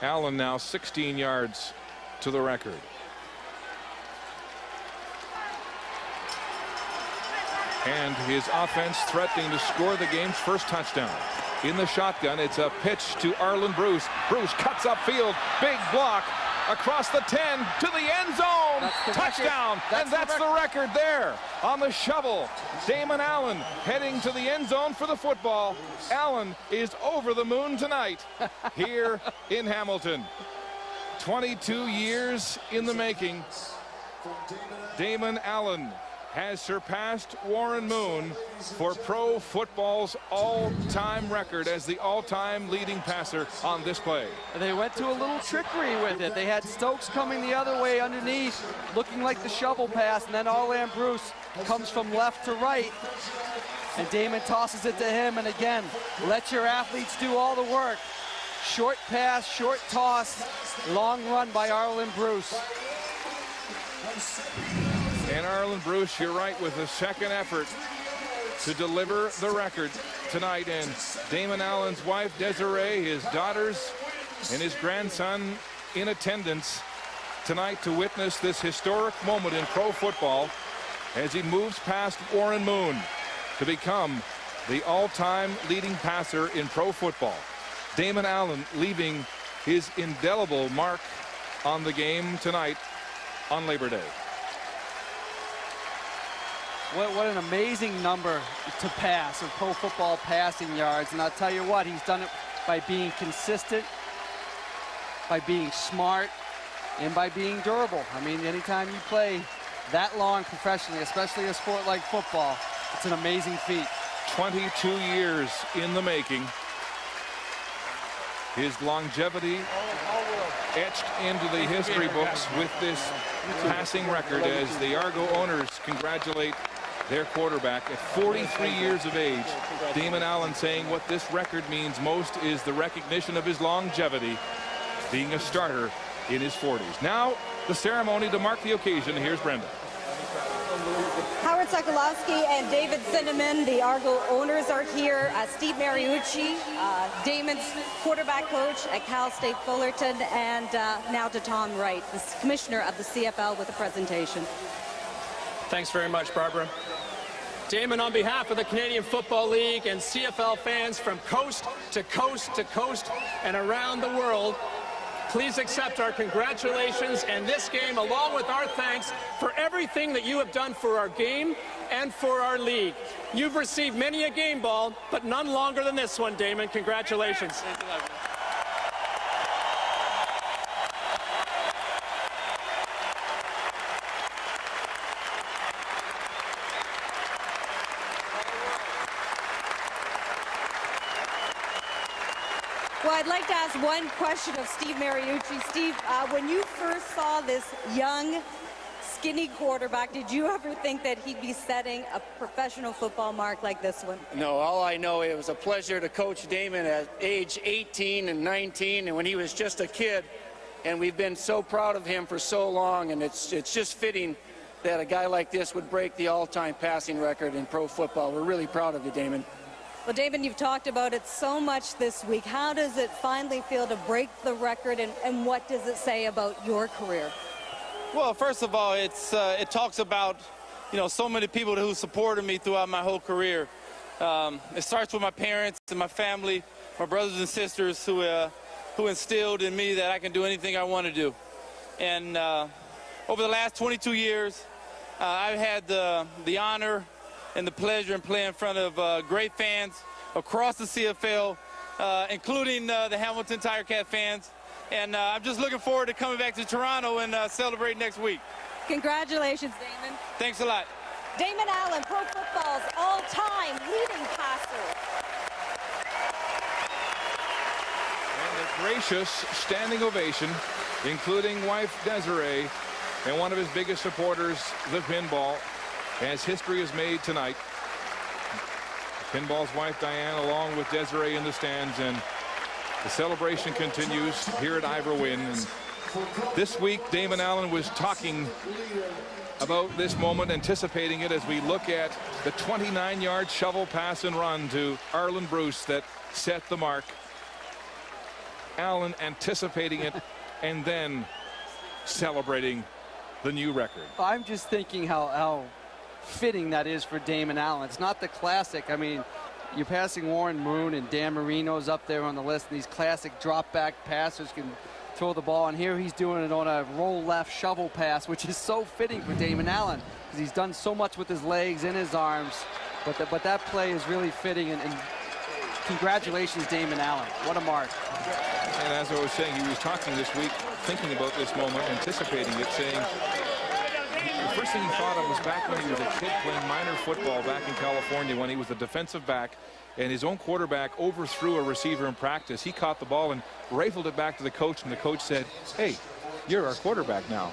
Allen now 16 yards to the record. And his offense threatening to score the game's first touchdown. In the shotgun, it's a pitch to Arlen Bruce. Bruce cuts upfield, big block across the 10 to the end zone. Touchdown, and that's the record there on the shovel. Damon Allen heading to the end zone for the football. Allen is over the moon tonight here in Hamilton. 22 years in the making. Damon Allen has surpassed Warren Moon for pro football's all-time record as the all-time leading passer on this play. They went to a little trickery with it. They had Stokes coming the other way underneath, looking like the shovel pass, and then Arlen Bruce comes from left to right, and Damon tosses it to him, and again, let your athletes do all the work. Short pass, short toss, long run by Arlen Bruce. And Arlen Bruce, you're right, with a second effort to deliver the record tonight. And Damon Allen's wife, Desiree, his daughters, and his grandson in attendance tonight to witness this historic moment in pro football as he moves past Warren Moon to become the all-time leading passer in pro football. Damon Allen leaving his indelible mark on the game tonight on Labor Day. What an amazing number to pass of pro football passing yards. And I'll tell you what, he's done it by being consistent, by being smart, and by being durable. I mean, anytime you play that long professionally, especially a sport like football, it's an amazing feat. 22 years in the making. His longevity etched into the history books with this passing record as the Argo owners congratulate their quarterback at 43 years of age. Damon Allen saying what this record means most is the recognition of his longevity, being a starter in his 40s. Now the ceremony to mark the occasion. Here's Brenda. Howard Sokolowski and David Cinnamon, the Argo owners, are here. Steve Mariucci, Damon's quarterback coach at Cal State Fullerton, and now to Tom Wright, the commissioner of the CFL, with a presentation. Thanks very much, Barbara. Damon, on behalf of the Canadian Football League and CFL fans from coast to coast to coast and around the world, please accept our congratulations and this game, along with our thanks for everything that you have done for our game and for our league. You've received many a game ball, but none longer than this one, Damon. Congratulations. Well, I'd like to ask one question of Steve Mariucci. Steve, when you first saw this young, skinny quarterback, did you ever think that he'd be setting a professional football mark like this one? No, all I know, it was a pleasure to coach Damon at age 18 and 19, and when he was just a kid. And we've been so proud of him for so long, and it's just fitting that a guy like this would break the all-time passing record in pro football. We're really proud of you, Damon. Well, Damon, you've talked about it so much this week. How does it finally feel to break the record, and what does it say about your career? Well, first of all, it talks about, so many people who supported me throughout my whole career. It starts with my parents and my family, my brothers and sisters who instilled in me that I can do anything I want to do. And over the last 22 years, I've had the honor and the pleasure in playing in front of great fans across the CFL, including the Hamilton Tiger Cat fans. And I'm just looking forward to coming back to Toronto and celebrating next week. Congratulations, Damon. Thanks a lot. Damon Allen, pro football's all-time leading passer. And a gracious standing ovation, including wife Desiree and one of his biggest supporters, the pinball, as history is made tonight. Pinball's wife Diane along with Desiree in the stands, and the celebration continues here at Ivor Wynn. And this week Damon Allen was talking about this moment, anticipating it, as we look at the 29-yard shovel pass and run to Arlen Bruce that set the mark. Allen anticipating it and then celebrating the new record. I'm just thinking how fitting that is for Damon Allen. It's not the classic. I mean, you're passing Warren Moon and Dan Marino's up there on the list, and these classic drop-back passers can throw the ball, and here he's doing it on a roll left shovel pass, which is so fitting for Damon Allen because he's done so much with his legs and his arms. But that play is really fitting, and congratulations, Damon Allen. What a mark. And as I was saying, he was talking this week, thinking about this moment, anticipating it, saying the first thing he thought of was back when he was a kid playing minor football back in California when he was a defensive back and his own quarterback overthrew a receiver in practice. He caught the ball and rifled it back to the coach, and the coach said, "Hey, you're our quarterback now."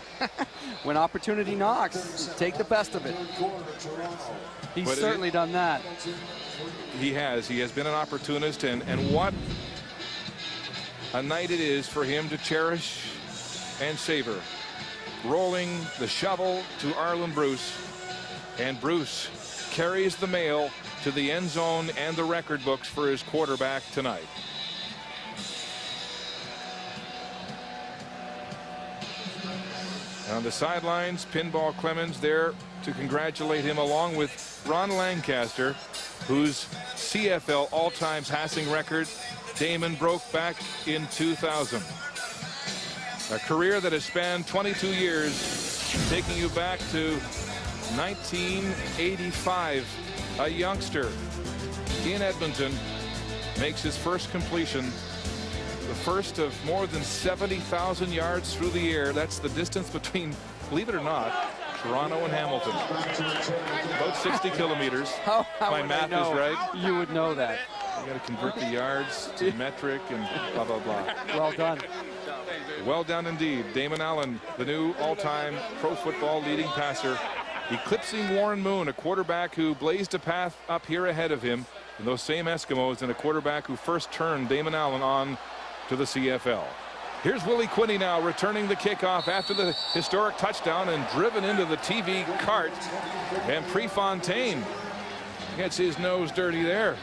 When opportunity knocks, take the best of it. He's certainly done that. He has. He has been an opportunist, and what a night it is for him to cherish and savor. Rolling the shovel to Arlen Bruce, and Bruce carries the mail to the end zone and the record books for his quarterback tonight. On the sidelines, Pinball Clemens there to congratulate him, along with Ron Lancaster, whose CFL all-time passing record Damon broke back in 2000. A career that has spanned 22 years, taking you back to 1985. A youngster in Edmonton makes his first completion, the first of more than 70,000 yards through the air. That's the distance between, believe it or not, Toronto and Hamilton. About 60 kilometers. My math is right. You would know that. You got to convert the yards to metric and blah, blah, blah. Well done. Well done indeed. Damon Allen, the new all-time pro football leading passer, eclipsing Warren Moon, a quarterback who blazed a path up here ahead of him in those same Eskimos, and a quarterback who first turned Damon Allen on to the CFL. Here's Willie Quinney now returning the kickoff after the historic touchdown and driven into the TV cart. And Prefontaine gets his nose dirty there.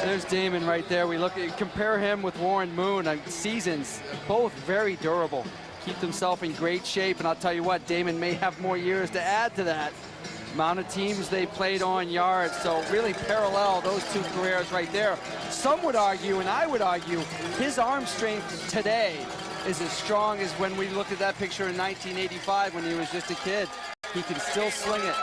There's Damon right there. We compare him with Warren Moon. Seasons, both very durable. Keep himself in great shape, and I'll tell you what, Damon may have more years to add to that. Amount of teams they played on yards, so really parallel those two careers right there. Some would argue, and I would argue, his arm strength today is as strong as when we looked at that picture in 1985 when he was just a kid. He can still sling it.